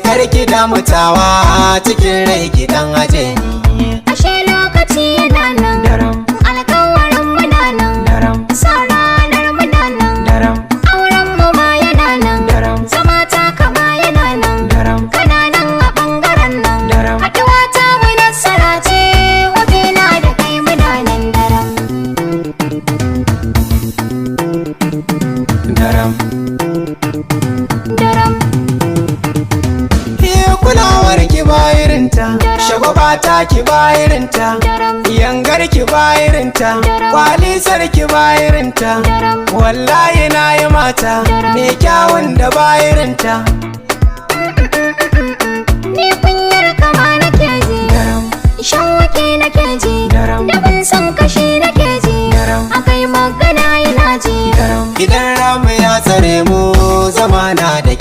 karki da mutawa cikin rai gidan aje ni. Ashe lokaci yana nan Daram, alƙawarin muna nan daram, sa ranar muna nan daram, auren mu ma yana nan daram, zama ta kama yana nan daram, kana nan a ɓangaren nan daram, haɗuwa ta mu nasara ce wajena da kai muna nan daram daram. daram Kulawar ki bayirinta, shagwaba ta ki bayirinta, yangar ki bayirinta, kwalisar ki bayirinta, wallahi na yi mata me kyawun da bayirinta. ni kunyar kama nake ji shawaki nake ji da ban san kashi nake ji akai magana yana ji Idan ramu ya tsare mu zamana da